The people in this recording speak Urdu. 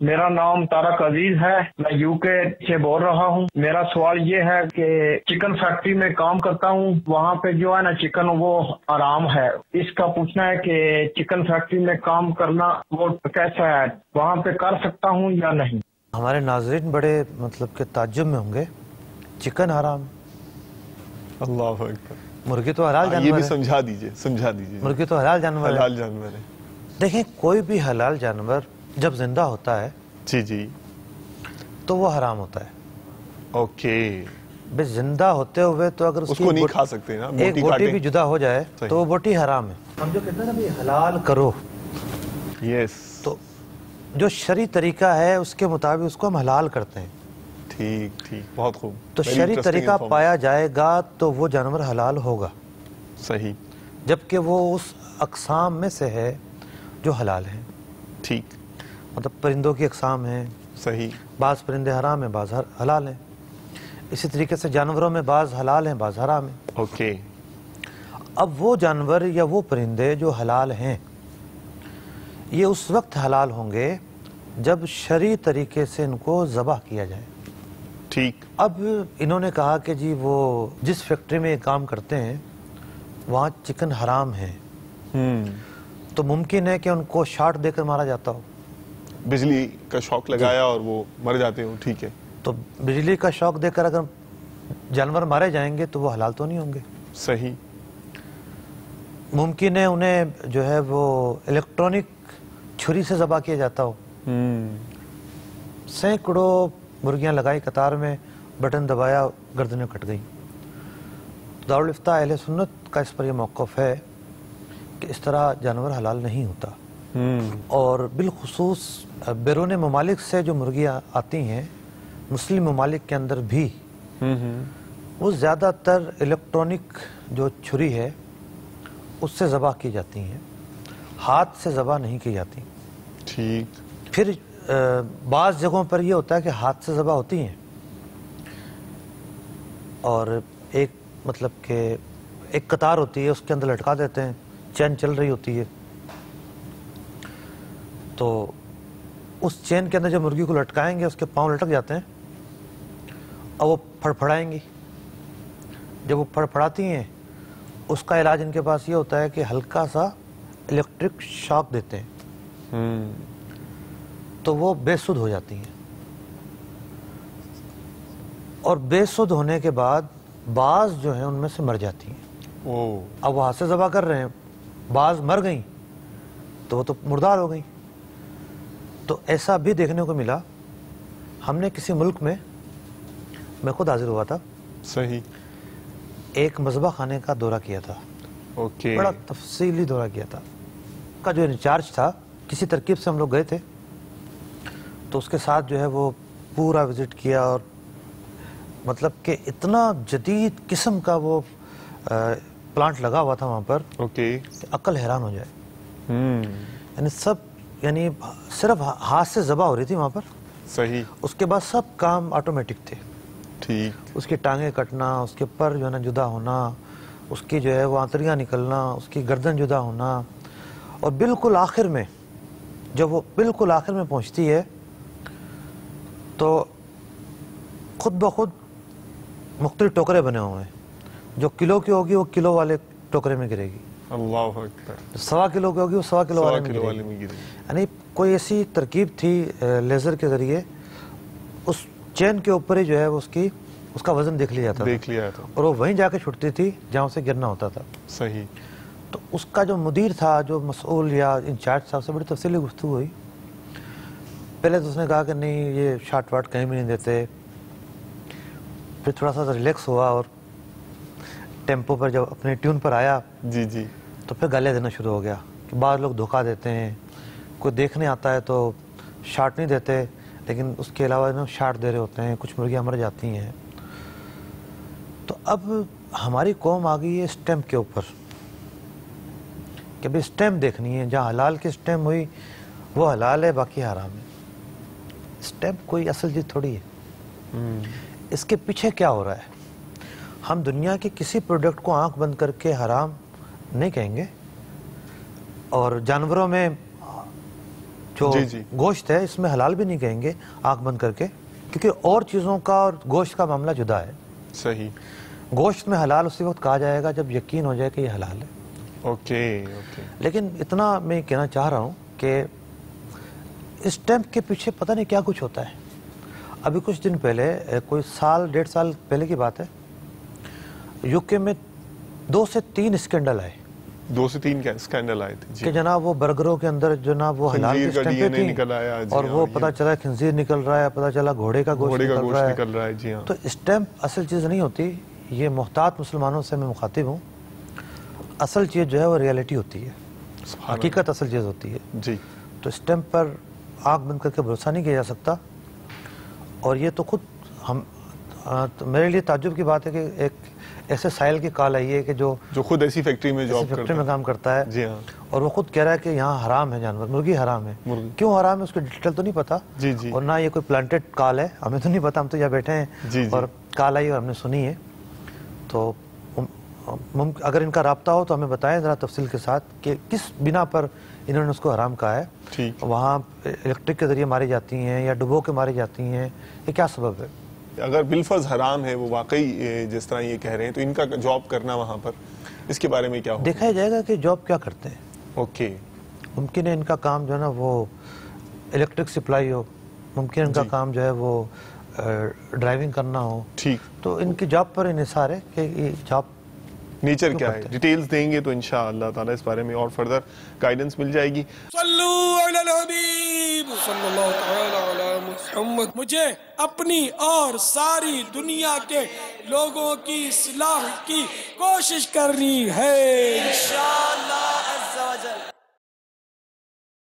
میرا نام طارق عزیز ہے، میں UK سے بول رہا ہوں۔ میرا سوال یہ ہے کہ چکن فیکٹری میں کام کرتا ہوں، وہاں پہ جو ہے نا چکن وہ حرام ہے۔ اس کا پوچھنا ہے کہ چکن فیکٹری میں کام کرنا وہ کیسا ہے، وہاں پہ کر سکتا ہوں یا نہیں؟ ہمارے ناظرین بڑے مطلب کہ تعجب میں ہوں گے، چکن حرام؟ اللہ اکبر، مرغی تو حلال جانور ہے۔ یہ بھی سمجھا دیجئے مرغی تو حلال جانور ہے۔ حلال جانور ہے۔ دیکھیں، کوئی بھی حلال جانور جب زندہ ہوتا ہے جی تو وہ حرام ہوتا ہے۔ اوکے، بس زندہ ہوتے ہوئے تو اگر اس کو نہیں کھا سکتے نا، ایک بوٹی بھی جدا ہو جائے تو وہ بوٹی حرام ہے۔ ہم جو کہتے ہیں نا بھی حلال کرو، یس، تو جو شرعی طریقہ ہے اس کے مطابق اس کو ہم حلال کرتے ہیں۔ ٹھیک، بہت خوب۔ تو شرعی طریقہ پایا جائے گا تو وہ جانور حلال ہوگا، صحیح، جبکہ وہ اس اقسام میں سے ہے جو حلال ہیں۔ ٹھیک، مطلب پرندوں کی اقسام ہیں، صحیح، بعض پرندے حرام ہیں، بعض حلال ہیں۔ اسی طریقے سے جانوروں میں بعض حلال ہیں، بعض حرام ہیں۔ اوکے، اب وہ جانور یا وہ پرندے جو حلال ہیں یہ اس وقت حلال ہوں گے جب شرعی طریقے سے ان کو ذبح کیا جائے۔ ٹھیک، اب انہوں نے کہا کہ جی وہ جس فیکٹری میں یہ کام کرتے ہیں وہاں چکن حرام ہے، تو ممکن ہے کہ ان کو شاٹ دے کر مارا جاتا ہو، بجلی کا شوق لگایا اور وہ مر جاتے ہوں۔ ٹھیک ہے، تو بجلی کا شوق دے کر اگر جانور مارے جائیں گے تو وہ حلال تو نہیں ہوں گے۔ صحیح، ممکن ہے انہیں جو ہے وہ الیکٹرانک چھری سے ذبح کیا جاتا ہو، سینکڑوں مرغیاں لگائی قطار میں، بٹن دبایا، گردنیں کٹ گئی۔ دارالفتہ اہل سنت کا اس پر یہ موقف ہے کہ اس طرح جانور حلال نہیں ہوتا، اور بالخصوص بیرون ممالک سے جو مرغیاں آتی ہیں مسلم ممالک کے اندر بھی وہ زیادہ تر الیکٹرانک جو چھری ہے اس سے ذبح کی جاتی ہیں، ہاتھ سے ذبح نہیں کی جاتی۔ ٹھیک، پھر بعض جگہوں پر یہ ہوتا ہے کہ ہاتھ سے ذبح ہوتی ہیں اور ایک مطلب کہ ایک قطار ہوتی ہے اس کے اندر لٹکا دیتے ہیں، چین چل رہی ہوتی ہے، تو اس چین کے اندر جب مرغی کو لٹکائیں گے اس کے پاؤں لٹک جاتے ہیں اور وہ پھڑپھڑائیں گی۔ جب وہ پھڑپھڑاتی ہیں اس کا علاج ان کے پاس یہ ہوتا ہے کہ ہلکا سا الیکٹرک شاک دیتے ہیں، تو وہ بے سدھ ہو جاتی ہیں، اور بے سدھ ہونے کے بعد بعض جو ہیں ان میں سے مر جاتی ہیں۔ اب وہ ہاتھ سے ذبح کر رہے ہیں، بعض مر گئیں تو وہ تو مردار ہو گئیں۔ تو ایسا بھی دیکھنے کو ملا، ہم نے کسی ملک میں خود حاضر ہوا تھا، صحیح، ایک مذبح خانے کا دورہ کیا تھا، بڑا تفصیلی دورہ کیا تھا۔ کا جو انچارج تھا، کسی ترکیب سے ہم لوگ گئے تھے تو اس کے ساتھ جو ہے وہ پورا وزٹ کیا، اور مطلب کہ اتنا جدید قسم کا وہ پلانٹ لگا ہوا تھا وہاں پر کہ عقل حیران ہو جائے۔ یعنی صرف ہاتھ سے ذبح ہو رہی تھی وہاں پر، صحیح، اس کے بعد سب کام آٹومیٹک تھے۔ ٹھیک، اس کی ٹانگیں کٹنا، اس کے پر جو ہے نا جدا ہونا، اس کی جو ہے وہ آنتڑیاں نکلنا، اس کی گردن جدا ہونا، اور بالکل آخر میں جب وہ بالکل آخر میں پہنچتی ہے تو خود بخود مختلف ٹوکرے بنے ہوئے ہیں، جو کلو کی ہوگی وہ کلو والے ٹوکرے میں گرے گی، اللہ اکبر، 1.25 کلو کی ہوگی وہ 1.25 کلو والے میں گرے گی۔ یعنی کوئی ایسی ترکیب تھی لیزر کے ذریعے اس چین کے اوپر ہی جو ہے اس کا وزن دیکھ لیا تھا، اور وہ وہیں جا کے چھٹتی تھی جہاں اسے گرنا ہوتا تھا۔ صحیح، تو اس کا جو مدیر تھا، جو مسئول یا انچارج تھا، اس سے بڑی تفصیلی گفتگو ہوئی۔ پہلے تو اس نے کہا کہ نہیں یہ شاٹ واٹ کہیں بھی نہیں دیتے، پھر تھوڑا سا ریلیکس ہوا اور ٹیمپو پر جب اپنے ٹیون پر آیا تو پھر گالے دینا شروع ہو گیا کہ بعض لوگ دھوکہ دیتے ہیں، کوئی دیکھنے آتا ہے تو شاٹ نہیں دیتے لیکن اس کے علاوہ شاٹ دے رہے ہوتے ہیں، کچھ مرغیاں مر جاتی ہیں۔ تو اب ہماری قوم آ گئی ہے اسٹیمپ کے اوپر کہ بھئی اسٹیمپ دیکھنی ہے، جہاں حلال کی اسٹیمپ ہوئی وہ حلال ہے، باقی حرام ہے۔ اسٹیمپ کوئی اصل چیز تھوڑی ہے، اس کے پیچھے کیا ہو رہا ہے؟ ہم دنیا کے کسی پروڈکٹ کو آنکھ بند کر کے حرام نہیں کہیں گے، اور جانوروں میں جو گوشت ہے اس میں حلال بھی نہیں کہیں گے آنکھ بند کر کے، کیونکہ اور چیزوں کا اور گوشت کا معاملہ جدا ہے. صحیح. گوشت میں حلال اسی وقت کہا جائے گا جب یقین ہو جائے کہ یہ حلال ہے. اوکے. لیکن اتنا میں کہنا چاہ رہا ہوں کہ اس ٹیمپ کے پیچھے پتہ نہیں کیا کچھ ہوتا ہے. ابھی کچھ دن پہلے، کوئی سال 1.5 سال پہلے کی بات ہے، یو کے میں 2 سے 3 اسکینڈل آئے. 2 سے 3 اسکینڈل آئے تھے کہ جناب وہ برگروں کے اندر جناب وہ حلال کی اسٹیمپیں تھیں اور وہ پتہ چلا خنزیر نکل رہا ہے، پتہ چلا گھوڑے کا گوشت نکل رہا ہے. جی ہاں. تو اسٹیمپ اصل چیز نہیں ہوتی. یہ محتاط مسلمانوں سے میں مخاطب ہوں. اصل چیز جو ہے وہ ریئلٹی ہوتی ہے، حقیقت اصل چیز ہوتی ہے. جی. تو اسٹیمپ پر آنکھ بند کر کے بھروسہ نہیں کیا جا سکتا. اور یہ تو خود میرے لیے تعجب کی بات ہے کہ ایک ایسے سائل کی کال آئی ہے کہ جو خود ایسی فیکٹری میں کام کرتا ہے. جی ہاں. اور وہ خود کہہ رہا ہے کہ یہاں حرام ہے جانور، مرغی حرام ہے. کیوں حرام ہے اس کی ڈیٹیل تو نہیں پتا. جی جی. اور نہ یہ کوئی پلانٹیڈ کال ہے، ہمیں تو نہیں پتا. ہم تو یہاں بیٹھے ہیں اور کال آئی اور ہم نے سنی ہے. تو اگر ان کا رابطہ ہو تو ہمیں بتائیں ذرا تفصیل کے ساتھ کہ کس بنا پر انہوں نے اس کو حرام کہا ہے. وہاں الیکٹرک کے ذریعے ماری جاتی ہیں یا ڈبو کے ماری جاتی ہیں، یہ کیا سبب ہے؟ اگر بالفرض حرام ہے وہ واقعی جس طرح یہ کہہ رہے ہیں، تو ان کا جاب کرنا وہاں پر اس کے بارے میں کیا ہوگا؟ دیکھا جائے گا کہ جاب کیا کرتے ہیں. اوکے. ممکن ہے ان کا کام جو ہے نا وہ الیکٹرک سپلائی ہو، ممکن ان کا کام جو ہے وہ ڈرائیونگ کرنا ہو. ٹھیک. تو ان کی جاب پر انحصار ہے کہ یہ جاب نیچر کیا ہے. ڈیٹیلز دیں گے تو انشاءاللہ تعالیٰ اس بارے میں اور فردر گائیڈنس مل جائے گی. صلو علی الحبیب صلی اللہ تعالی علی محمد. مجھے اپنی اور ساری دنیا کے لوگوں کی اصلاح کی کوشش کرنی ہے انشاءاللہ.